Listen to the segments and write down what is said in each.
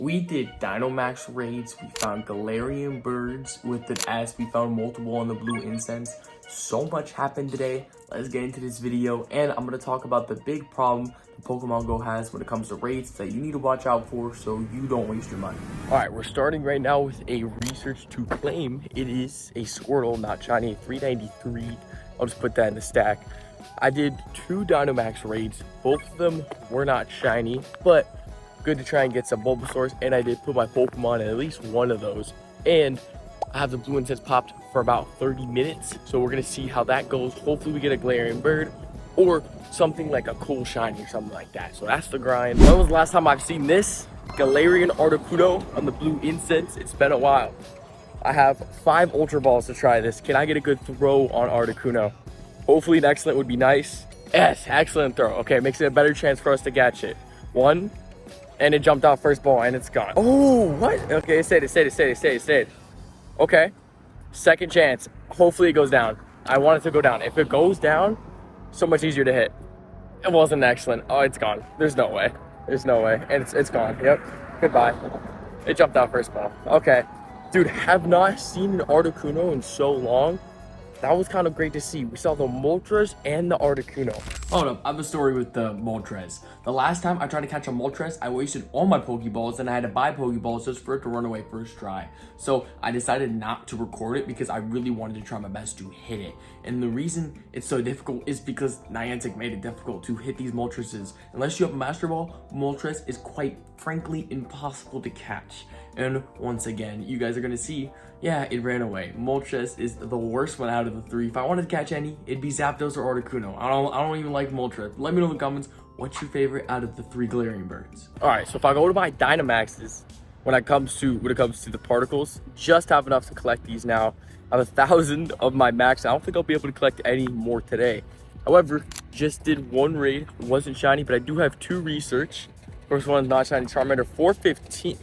We did Dynamax raids, we found Galarian birds with an S, we found multiple on the blue incense. So much happened today. Let's get into this video, and I'm going to talk about the big problem that Pokemon Go has when it comes to raids that you need to watch out for so you don't waste your money. Alright, we're starting right now with a research to claim it is a Squirtle, not shiny, 393. I'll just put that in the stack. I did 2 Dynamax raids. Both of them were not shiny, but good to try and get some Bulbasaurs, and I did put my Pokemon in at least one of those. And I have the blue incense popped for about 30 minutes, so we're gonna see how that goes. Hopefully we get a Galarian bird or something like a cool shiny or something like that. So that's the grind. When was the last time I've seen this Galarian Articuno on the blue incense? It's been a while. I have 5 Ultra Balls to try this. Can I get a good throw on Articuno? Hopefully an excellent would be nice. Yes, excellent throw. Okay, makes it a better chance for us to catch it. 1, and it jumped out first ball and it's gone. Oh, what? Okay, it stayed. Okay, second chance. Hopefully it goes down. I want it to go down. If it goes down, so much easier to hit. It wasn't excellent. Oh, it's gone. There's no way. There's no way. And it's gone. Yep. Goodbye. It jumped out first ball. Okay. Dude, have not seen an Articuno in so long. That was kind of great to see. We saw the Moltres and the Articuno. Hold up, I have a story with the Moltres. The last time I tried to catch a Moltres, I wasted all my Pokeballs and I had to buy Pokeballs just for it to run away first try. So I decided not to record it because I really wanted to try my best to hit it. And the reason it's so difficult is because Niantic made it difficult to hit these Moltreses. Unless you have a Master Ball, Moltres is quite frankly impossible to catch. And once again, you guys are gonna see, yeah, it ran away. Moltres is the worst one out of the 3. If I wanted to catch any, it'd be Zapdos or Articuno. I don't even like Moltres. Let me know in the comments, what's your favorite out of the 3 Galarian birds? Alright, so if I go to buy Dynamaxes, when it comes to the particles, just have enough to collect these now. I have 1,000 of my max. I don't think I'll be able to collect any more today. However, just did 1 raid. It wasn't shiny, but I do have 2 research. First one's not shiny. Charmander 415.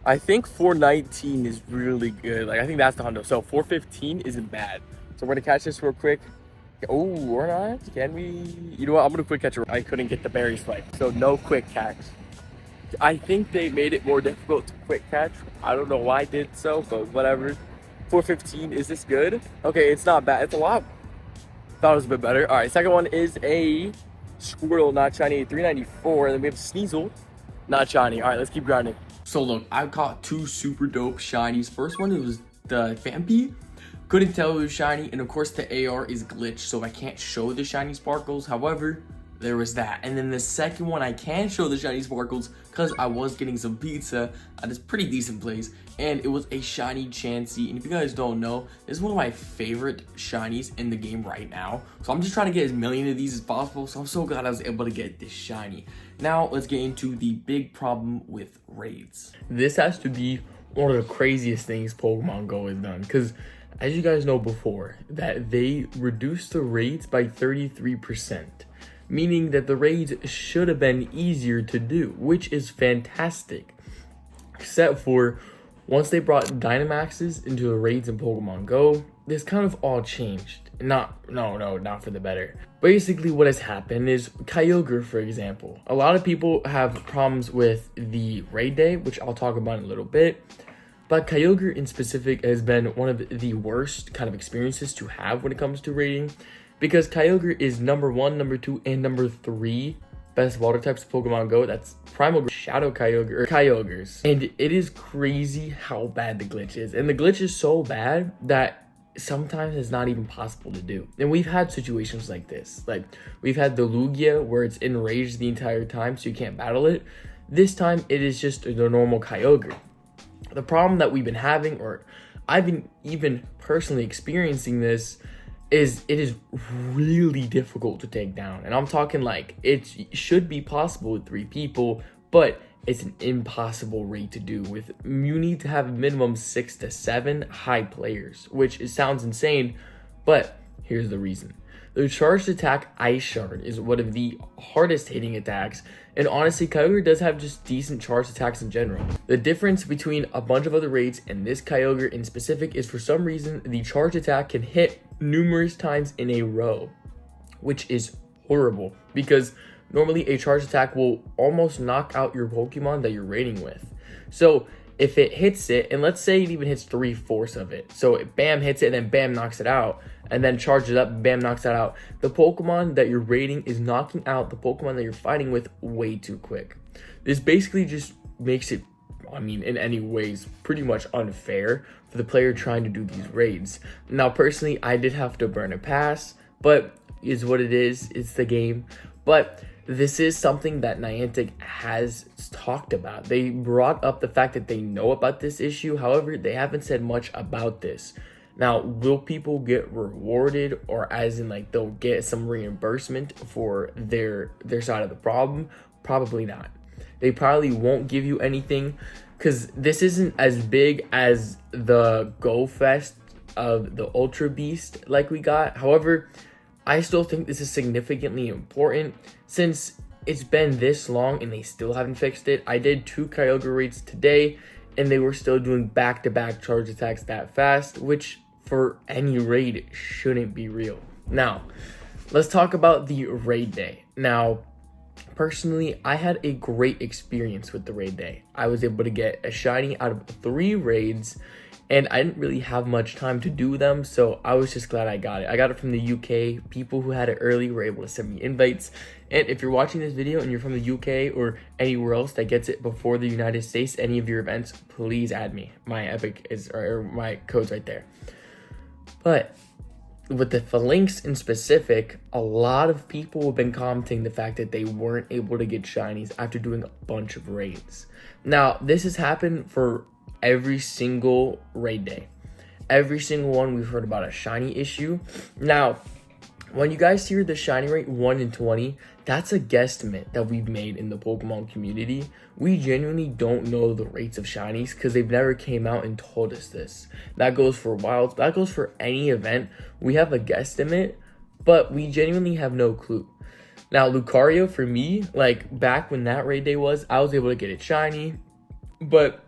I think 419 is really good. Like, I think that's the hundo. So 415 isn't bad. So we're gonna catch this real quick. Oh, or not? Can we? You know what? I'm gonna quick catch it. I couldn't get the berry swipe, so no quick catch. I think they made it more difficult to quick catch. I don't know why I did so, but whatever. 415, is this good? Okay, it's not bad. It's a lot. Thought it was a bit better. All right, second one is a Squirtle, not shiny, 394. And then we have Sneasel, not shiny. All right, let's keep grinding. So look, I caught 2 super dope shinies. First one, it was the Fampi. Couldn't tell it was shiny, and of course the AR is glitched, so I can't show the shiny sparkles. However, there was that. And then the second one, I can show the shiny sparkles because I was getting some pizza at this pretty decent place, and it was a shiny Chansey. And if you guys don't know, this is one of my favorite shinies in the game right now. So I'm just trying to get as many of these as possible. So I'm so glad I was able to get this shiny. Now let's get into the big problem with raids. This has to be one of the craziest things Pokemon Go has done, because as you guys know before, that they reduced the raids by 33%. Meaning that the raids should have been easier to do, which is fantastic. Except for once they brought Dynamaxes into the raids in Pokemon Go, this kind of all changed. Not for the better. Basically what has happened is Kyogre, for example. A lot of people have problems with the raid day, which I'll talk about in a little bit. But Kyogre in specific has been one of the worst kind of experiences to have when it comes to raiding. Because Kyogre is number 1, number 2, and number 3 best water types of Pokemon Go. That's Primal, Shadow Kyogre, or Kyogres. And it is crazy how bad the glitch is. And the glitch is so bad that sometimes it's not even possible to do. And we've had situations like this. Like, we've had the Lugia where it's enraged the entire time, so you can't battle it. This time, it is just the normal Kyogre. The problem that we've been having, or I've been even personally experiencing this, is it is really difficult to take down. And I'm talking like it should be possible with 3 people, but it's an impossible rate to do. With you need to have a minimum 6 to 7 high players, which sounds insane, but here's the reason. The charged attack Ice Shard is one of the hardest hitting attacks, and honestly, Kyogre does have just decent charged attacks in general. The difference between a bunch of other raids and this Kyogre in specific is for some reason, the charged attack can hit numerous times in a row, which is horrible because normally a charge attack will almost knock out your Pokemon that you're raiding with. So if it hits it, and let's say it even hits 3/4 of it, so it bam hits it and then bam knocks it out, and then charges up, bam knocks it out, the Pokemon that you're raiding is knocking out the Pokemon that you're fighting with way too quick. This basically just makes it, I mean, in any ways, pretty much unfair for the player trying to do these raids. Now, personally, I did have to burn a pass, but is what it is. It's the game. But this is something that Niantic has talked about. They brought up the fact that they know about this issue. However, they haven't said much about this. Now, will people get rewarded, or as in like they'll get some reimbursement for their side of the problem? Probably not. They probably won't give you anything because this isn't as big as the Go Fest of the Ultra Beast like we got. However, I still think this is significantly important since it's been this long and they still haven't fixed it. I did 2 Kyogre raids today and they were still doing back-to-back charge attacks that fast, which for any raid shouldn't be real. Now, let's talk about the raid day. Now, personally, I had a great experience with the raid day. I was able to get a shiny out of 3 raids, and I didn't really have much time to do them, so I was just glad I got it. I got it from the UK. People who had it early were able to send me invites. And if you're watching this video and you're from the UK or anywhere else that gets it before the United States, any of your events, please add me. My Epic is, or my code's right there. But with the Phalanx in specific, a lot of people have been commenting the fact that they weren't able to get shinies after doing a bunch of raids. Now, this has happened for every single raid day. Every single one we've heard about a shiny issue. Now, when you guys hear the shiny rate 1 in 20, that's a guesstimate that we've made in the Pokemon community. We genuinely don't know the rates of shinies because they've never came out and told us this. That goes for wilds, that goes for any event. We have a guesstimate, but we genuinely have no clue. Now, Lucario, for me, like back when that raid day was, I was able to get it shiny, but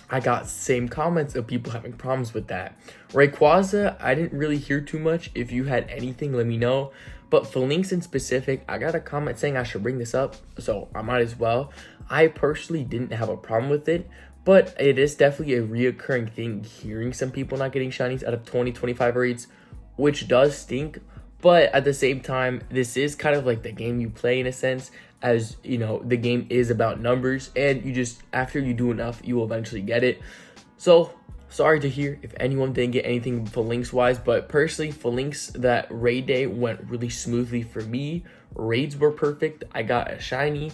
I got same comments of people having problems with that. Rayquaza, I didn't really hear too much. If you had anything, let me know. But Phalanx in specific, I got a comment saying I should bring this up, so I might as well. I personally didn't have a problem with it, but it is definitely a reoccurring thing hearing some people not getting shinies out of 20-25 raids, which does stink. But at the same time, this is kind of like the game you play in a sense, as you know, the game is about numbers, and you just, after you do enough, you will eventually get it. So sorry to hear if anyone didn't get anything Phalanx wise, but personally, Phalanx, that raid day went really smoothly for me. Raids were perfect. I got a shiny,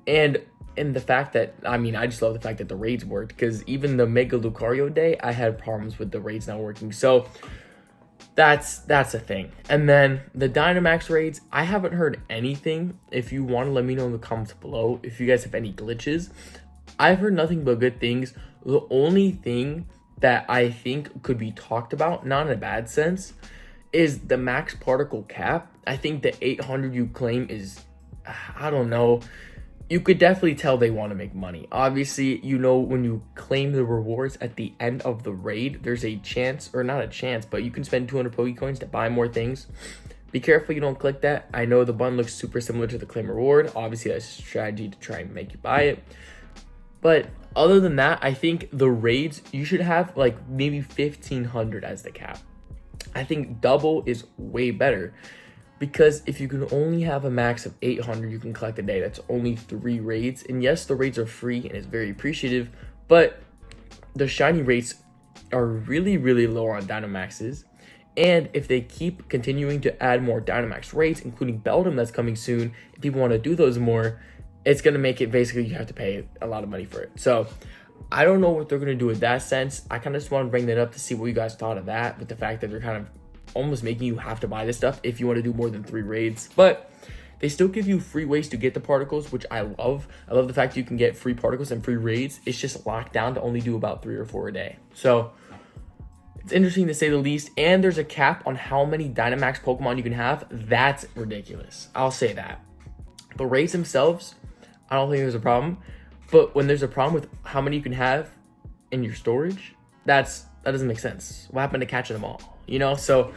and the fact that, I mean, I just love the fact that the raids worked, because even the Mega Lucario day, I had problems with the raids not working. So that's a thing. And then the Dynamax raids, I haven't heard anything. If you want to, let me know in the comments below if you guys have any glitches. I've heard nothing but good things. The only thing that I think could be talked about, not in a bad sense, is the max particle cap. I think the 800 you claim is, I don't know. You could definitely tell they want to make money. Obviously, you know, when you claim the rewards at the end of the raid, there's a chance, or not a chance, but you can spend 200 Pokecoins to buy more things. Be careful you don't click that. I know the button looks super similar to the claim reward. Obviously, that's a strategy to try and make you buy it. But other than that, I think the raids, you should have like maybe 1,500 as the cap. I think double is way better, because if you can only have a max of 800 you can collect a day, that's only 3 raids. And yes, the raids are free and it's very appreciative, but the shiny rates are really, really low on Dynamaxes. And if they keep continuing to add more Dynamax rates, including Beldum that's coming soon, if people want to do those more, it's going to make it basically you have to pay a lot of money for it. So I don't know what they're going to do with that sense. I kind of just want to bring that up to see what you guys thought of that, with the fact that they're kind of almost making you have to buy this stuff if you want to do more than 3 raids. But they still give you free ways to get the particles, which I love. I love the fact that you can get free particles and free raids. It's just locked down to only do about 3 or 4 a day. So it's interesting to say the least. And there's a cap on how many Dynamax Pokemon you can have. That's ridiculous. I'll say that. The raids themselves, I don't think there's a problem. But when there's a problem with how many you can have in your storage, that doesn't make sense. What happened to catching them all? You know, so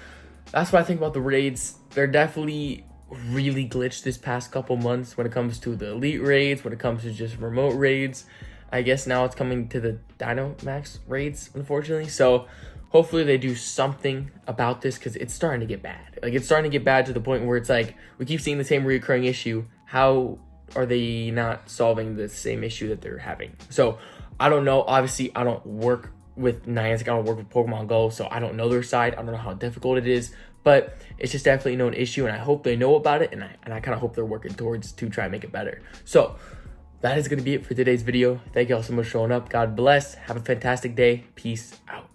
that's what I think about the raids. They're definitely really glitched this past couple months when it comes to the elite raids, when it comes to just remote raids. I guess now it's coming to the Dynamax raids, unfortunately. So hopefully they do something about this, because it's starting to get bad. Like, it's starting to get bad to the point where it's like, we keep seeing the same recurring issue. How are they not solving the same issue that they're having? So I don't know. Obviously, I don't work with Niantic, I don't work with Pokemon Go, so I don't know their side. I don't know how difficult it is, but it's just definitely known issue, and I hope they know about it, and I kind of hope they're working towards to try and make it better. So that is going to be it for today's video. Thank you all so much for showing up. God bless. Have a fantastic day. Peace out.